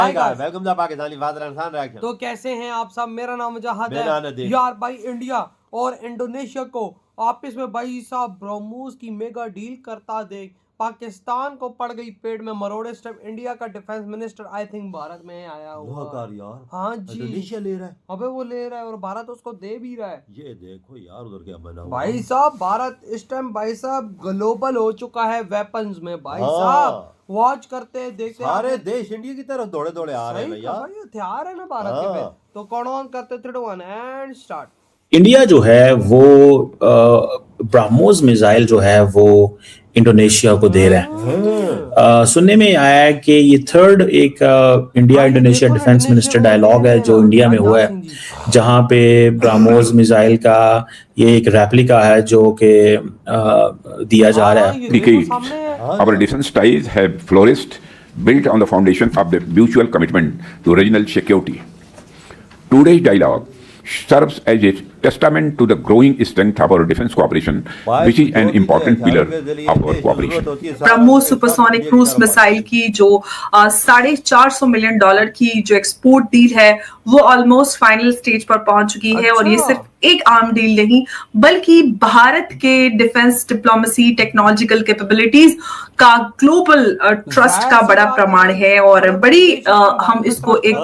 Welcome to Pakistani father and son reaction. तो कैसे हैं आप सब? मेरा नाम जहाद मेरा है नदीम। यार भाई, इंडिया और इंडोनेशिया को आपस में भाई साहब ब्रह्मोस की मेगा डील करता देख पाकिस्तान को पड़ गई पेट में मरोड़े स्टेप। इंडिया का defence minister I think Bharat में आया हुआ। यार हाँ जी, इंडोनेशिया ले रहा है। अबे वो ले रहा है और भारत उसको दे भी रहा है। ये देखो यार उधर क्या बना हुआ भाई साहब भारत इस टाइम भाई साहब ग्लोबल हो चुका है वेपन्स में भाई हाँ। साहब। वॉच करते देखते सारे देश इंडिया की तरफ दौड़े दौड़े आ रहे हैं भैया। भाई हथियार है ना भारत के पे। तो कौन ऑन करते 3 2 1 एंड स्टार्ट। इंडिया जो है वो ब्रह्मोस मिसाइल जो है वो इंडोनेशिया को दे रहा है। सुनने में आया है कि ये थर्ड एक India Indonesia defence minister dialogue है जो इंडिया में हुआ है, जहां पे ब्रह्मोस मिसाइल का ये एक रेप्लिका है जो कि दिया जा रहा है। Our defense ties have flourished, built on the foundation of the mutual commitment to regional security. Today's dialogue serves as a testament to the growing strength of our defense cooperation, which is an important pillar of our cooperation. BrahMos supersonic cruise missile की जो $450 million की जो export deal है वो almost final stage पर पहुंच चुकी है। और ये सिर्फ एक आर्म डील नहीं बल्कि भारत के डिफेंस डिप्लोमेसी टेक्नोलॉजिकल कैपेबिलिटीज का ग्लोबल ट्रस्ट का बड़ा प्रमाण है और बड़ी हम इसको एक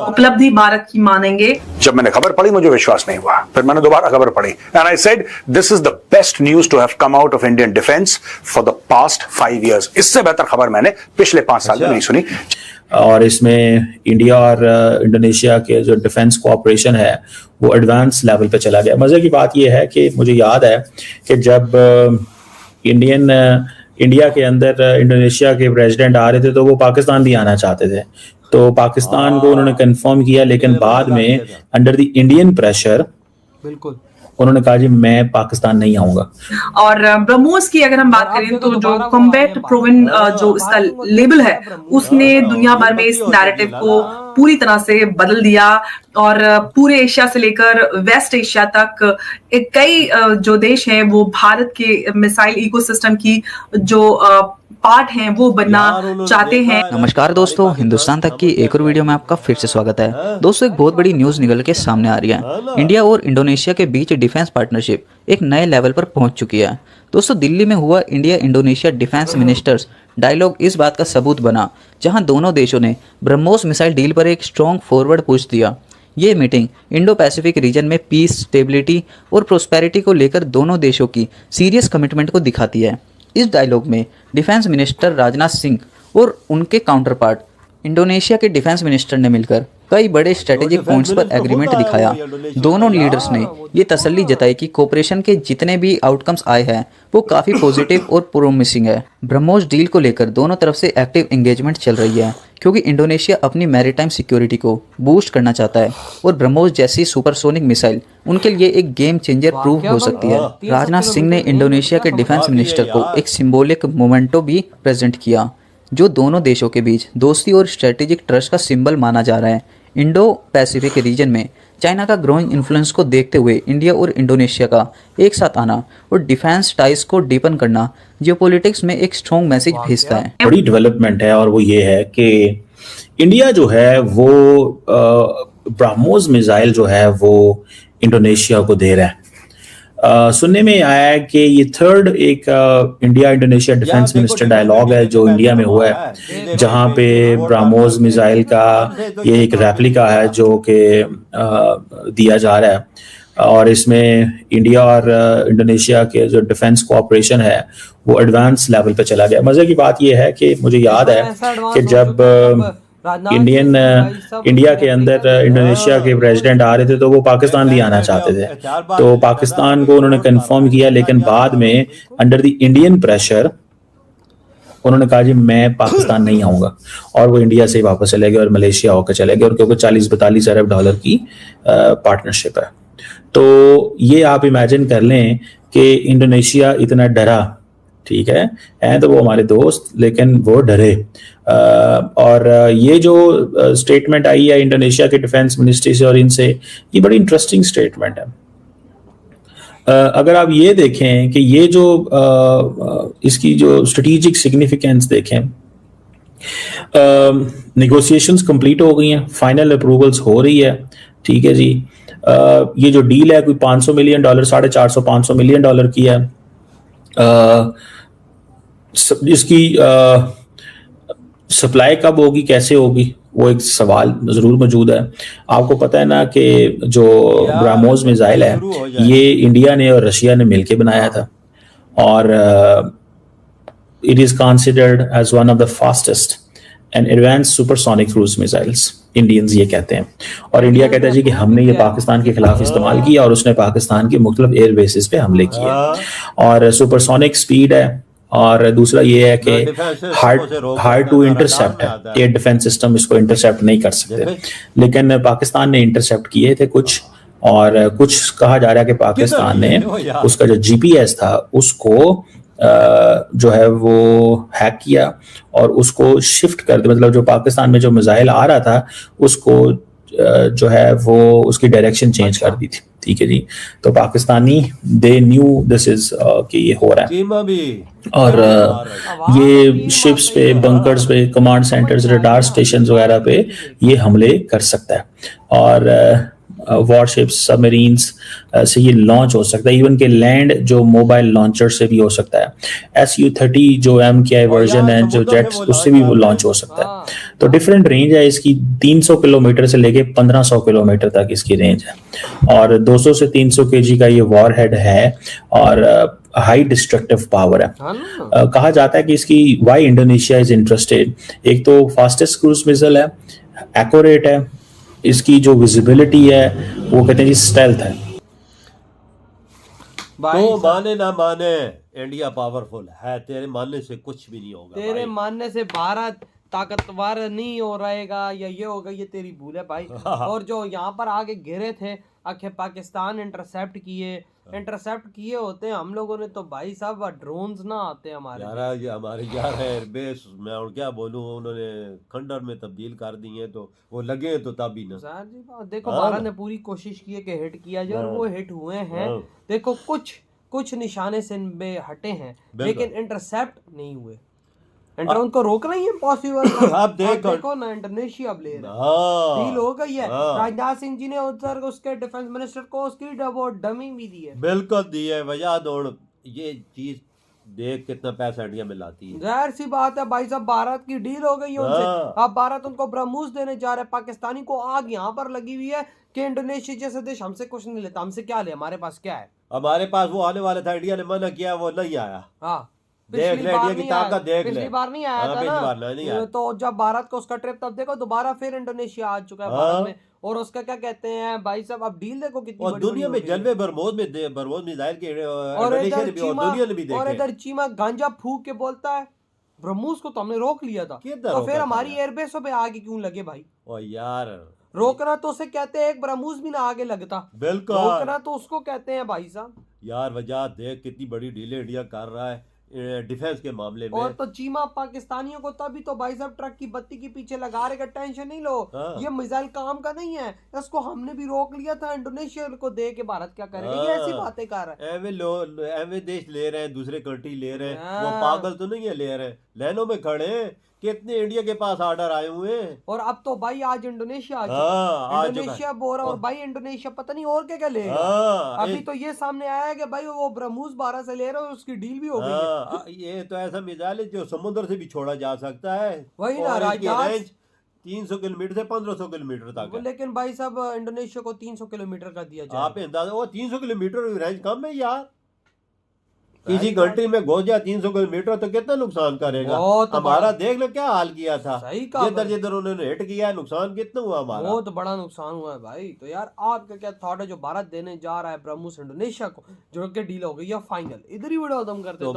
उपलब्धि भारत की मानेंगे। जब मैंने खबर पढ़ी मुझे विश्वास नहीं हुआ, फिर मैंने दोबारा खबर पढ़ी and I said this is the best news to have come out of Indian defence for the past 5 years. इससे बेहतर खबर मैंने पिछले 5 साल में नहीं सुनी। और इसमें इंडिया और इंडोनेशिया के जो डिफेंस कोऑपरेशन है वो एडवांस लेवल पे चला गया। मजे की बात यह है कि मुझे याद है कि जब इंडिया के अंदर इंडोनेशिया के प्रेसिडेंट आ रहे थे तो वो पाकिस्तान भी आना चाहते थे, तो पाकिस्तान को उन्होंने कंफर्म किया, लेकिन बाद में अंडर द इंडियन प्रेशर बिल्कुल उन्होंने कहा जी मैं पाकिस्तान नहीं आऊंगा। और ब्रह्मोस की अगर हम बात करें तो जो कॉम्बैट प्रोवन जो इसका लेबल है उसने दुनिया भर में इस नैरेटिव को पूरी तरह से बदल दिया और पूरे एशिया से लेकर वेस्ट एशिया तक कई जो देश हैं वो भारत के मिसाइल इकोसिस्टम की जो पार्ट हैं वो बनना चाहते हैं। नमस्कार दोस्तों, हिंदुस्तान तक की एक और वीडियो में आपका फिर से स्वागत है। दोस्तों एक बहुत बड़ी न्यूज निकल के सामने आ रही है। इंडिया और इंडोनेशिया के बीच डिफेंस पार्टनरशिप एक नए लेवल पर पहुंच चुकी है। दोस्तों दिल्ली में हुआ India Indonesia defence ministers dialogue इस बात का सबूत बना, जहां दोनों देशों ने ब्रह्मोस मिसाइल डील पर एक स्ट्रॉन्ग फॉरवर्ड पुश दिया। ये मीटिंग इंडो पैसिफिक रीजन में पीस, स्टेबिलिटी और प्रोस्पेरिटी को लेकर दोनों देशों की सीरियस कमिटमेंट को दिखाती है। इस डायलॉग में डिफेंस मिनिस्टर राजनाथ सिंह और उनके काउंटर पार्ट इंडोनेशिया के डिफेंस मिनिस्टर ने मिलकर कई बड़े स्ट्रेटेजिक पॉइंट्स पर एग्रीमेंट दिखाया। दोनों लीडर्स ने ये तसल्ली जताई कि कोऑपरेशन के जितने भी आउटकम्स आए हैं वो काफ़ी पॉजिटिव और प्रोमिसिंग है। ब्रह्मोस डील को लेकर दोनों तरफ से एक्टिव एंगेजमेंट चल रही है क्योंकि इंडोनेशिया अपनी मैरीटाइम सिक्योरिटी को बूस्ट करना चाहता है और ब्रह्मोस जैसी सुपरसोनिक मिसाइल उनके लिए एक गेम चेंजर प्रूव हो सकती है। राजनाथ सिंह ने इंडोनेशिया के डिफेंस मिनिस्टर को एक सिंबॉलिक मोमेंटो भी प्रेजेंट किया जो दोनों देशों के बीच दोस्ती और स्ट्रेटेजिक ट्रस्ट का सिंबल माना जा रहा है। इंडो पैसिफिक रीजन में चाइना का ग्रोइंग इन्फ्लुएंस को देखते हुए इंडिया और इंडोनेशिया का एक साथ आना और डिफेंस टाइज को डीपन करना जियोपॉलिटिक्स में एक स्ट्रॉन्ग मैसेज भेजता है। बड़ी डेवलपमेंट है और वो ये है कि इंडिया जो है वो ब्रह्मोस मिसाइल जो है वो इंडोनेशिया को दे रहा है। सुनने में आया है कि ये थर्ड एक India Indonesia defence minister dialogue है जो इंडिया में हुआ है, जहां पे ब्रह्मोस मिसाइल का ये एक रेप्लिका है जो कि दिया जा रहा है। और इसमें इंडिया और इंडोनेशिया के जो डिफेंस कोऑपरेशन है वो एडवांस लेवल पे चला गया। मजे की बात यह है कि मुझे याद है कि जब इंडिया के अंदर इंडोनेशिया के प्रेसिडेंट आ रहे थे तो वो पाकिस्तान भी आना चाहते थे, तो पाकिस्तान को उन्होंने कंफर्म किया, लेकिन बाद में अंडर द इंडियन प्रेशर उन्होंने कहा जी मैं पाकिस्तान नहीं आऊंगा और वो इंडिया से ही वापस चले गए और मलेशिया होकर चले गए और क्योंकि 40-42 अरब डॉलर की पार्टनरशिप है। तो ये आप इमेजिन कर लें कि इंडोनेशिया इतना डरा, ठीक है तो वो हमारे दोस्त लेकिन वो डरे। और ये जो स्टेटमेंट आई है इंडोनेशिया के डिफेंस मिनिस्ट्री से और इनसे, ये बड़ी इंटरेस्टिंग स्टेटमेंट है। अगर आप ये देखें कि ये जो इसकी जो स्ट्रेटेजिक सिग्निफिकेंस देखें नेगोशिएशंस कंप्लीट हो गई हैं, फाइनल अप्रूवल्स हो रही है, ठीक है जी। ये जो डील है कोई $500 मिलियन, $450-500 मिलियन की है। इसकी सप्लाई कब होगी, कैसे होगी, वो एक सवाल जरूर मौजूद है। आपको पता है ना कि जो ब्राह्मोस मिसाइल है ये इंडिया ने और रशिया ने मिलकर बनाया था, और it is considered as one of the fastest and advance supersonic cruise missiles, Indians ये कहते हैं। और इंडिया कहता है जी कि हमने ये पाकिस्तान के खिलाफ इस्तेमाल किया और उसने पाकिस्तान के मुख्तलिफ एयर बेसिस पे हमले किए, और सुपरसोनिक स्पीड है। और दूसरा ये है कि हार्ड टू इंटरसेप्ट है, एयर डिफेंस सिस्टम इसको इंटरसेप्ट नहीं कर सकते, लेकिन पाकिस्तान ने इंटरसेप्ट किए थे कुछ, और कुछ कहा जा रहा है कि पाकिस्तान ने उसका जो जीपीएस था उसको जो है वो हैक किया और उसको शिफ्ट कर दिया, मतलब जो पाकिस्तान में जो मिसाइल आ रहा था उसको जो है वो उसकी डायरेक्शन चेंज कर दी थी, ठीक है जी। तो Pakistani they knew this is कि ये हो रहा है, और ये शिप्स पे, बंकर्स पे, कमांड सेंटर्स, रडार स्टेशन वगैरह पे ये हमले कर सकता है, और वॉरशिप्स, सबमरीन्स से ये लॉन्च हो सकता है, इवन के लैंड जो मोबाइल लॉन्चर से भी हो सकता है। SU-30 जो MKI वर्जन है जो जेट्स, उससे भी वो लॉन्च हो सकता है। तो डिफरेंट रेंज है इसकी, 300 किलोमीटर से लेके 1500 किलोमीटर तक इसकी रेंज है, और 200 से 300 kg का ये वॉरहेड है, और हाई डिस्ट्रक्टिव पावर है। कहा जाता है कि इसकी वाई इंडोनेशिया इज इंटरेस्टेड, एक तो फास्टेस्ट क्रूज मिसाइल है, एक्यूरेट है, इसकी जो विजिबिलिटी है वो कहते हैं जी स्टेल्थ है। तो माने ना माने इंडिया पावरफुल है, तेरे मानने से कुछ भी नहीं होगा, तेरे भाई। मानने से भारत ताकतवर नहीं हो रहेगा या ये होगा, ये तेरी भूल है भाई। और जो यहाँ पर आगे घिरे थे आखिर पाकिस्तान इंटरसेप्ट किए होते हैं हम लोगों ने, तो भाई साहब ड्रोन्स ना आते हमारे यार ये हमारे यार एयरबेस, मैं और क्या बोलूं, उन्होंने खंडर में तब्दील कर दिए हैं, तो वो लगे तो तब ही ना। सर जी देखो, भारत ने पूरी कोशिश की है कि हिट किया जाए, और वो हिट हुए हैं। देखो कुछ निशाने से हटे हैं, लेकिन इंटरसेप्ट नहीं हुए। उनको रोकना ही इम्पॉसिबल। अब देखो ना, इंडोनेशिया अब ले रहा है, डील हो गई है। राजनाथ सिंह जी ने उधर उसके डिफेंस मिनिस्टर को उसकी डमी भी दी है, बिल्कुल दी है। वजह दौड़ ये चीज देख कितना पैसा इंडिया में लाती है। जाहिर सी बात है भाई साहब, भारत की डील हो गई है उनसे। अब भारत उनको ब्रह्मोस देने जा रहा है। पाकिस्तानी को आग यहाँ पर लगी हुई है कि इंडोनेशिया जैसे देश हमसे कुछ नहीं लेता। हमसे क्या ले, हमारे पास क्या है? हमारे पास वो आने वाला था, इंडिया ने मना किया, वो नहीं आया। हाँ, देख ले इंडिया की ताकत, देख ले। पिछली बार नहीं आया था ना, तो जब भारत को उसका ट्रिप, तब देखो दोबारा फिर इंडोनेशिया आ चुका है भारत में। और उसका क्या कहते हैं भाई साहब, अब डील देखो कितनी और बड़ी दुनिया में जलवे बरमोस मिसाइल के इंडोनेशिया ने भी, और दुनिया ने भी देखे। और इधर चीमा गांजा फूक के बोलता है ब्रह्मोस को तो हमने रोक लिया था, तो फिर हमारी एयरबेसों पे आगे क्यों लगे भाई? ओ यार, रोकना तो उसे कहते हैं एक ब्रह्मोस भी ना आगे लगता, बिल्कुल रोकना तो उसको कहते हैं भाई साहब। यार वजह देख कितनी बड़ी डील इंडिया कर रहा है डिफेंस के मामले में। और तो चीमा पाकिस्तानियों को तभी तो भाई साहब ट्रक की बत्ती के पीछे लगा रहे, टेंशन नहीं लो, ये मिसाइल काम का नहीं है, इसको हमने भी रोक लिया था, इंडोनेशिया को दे के भारत क्या करेगा? ये ऐसी बातें कर रहा है। एवे देश ले रहे हैं, दूसरे कंट्री ले रहे हैं, वो पागल तो नहीं है, ले रहे हैं, लाइनों में खड़े हैं, कितने इंडिया के पास ऑर्डर आए हुए हैं। और अब तो भाई आज इंडोनेशिया आ चुका, इंडोनेशिया बोल रहा, और भाई इंडोनेशिया पता नहीं और क्या क्या ले रहा है। अभी तो ये सामने आया है कि भाई वो ब्रह्मोस 12 से ले रहा है, उसकी डील भी हो गई है। ये तो ऐसा मिसाइल है जो समुद्र से भी छोड़ा जा सकता है। वही ना, राजनाथ 300 किलोमीटर से 1500 किलोमीटर तक है। लेकिन भाई साहब इंडोनेशिया को 300 किलोमीटर का दिया जाए, आप अंदाजा, वो 300 किलोमीटर रेंज कम है यार। किसी कंट्री में घुस जाए 300 किलोमीटर तो कितना नुकसान करेगा? हमारा देख लो क्या हाल किया था, जिधर उन्होंने हिट किया, नुकसान कितना हुआ हमारा? बहुत बड़ा नुकसान हुआ है भाई। तो यार आपका क्या थॉट है जो भारत देने जा रहा है ब्रह्मोस इंडोनेशिया को, जो कि डील हो गई है फाइनल? इधर ही वीडियो खत्म करते हैं।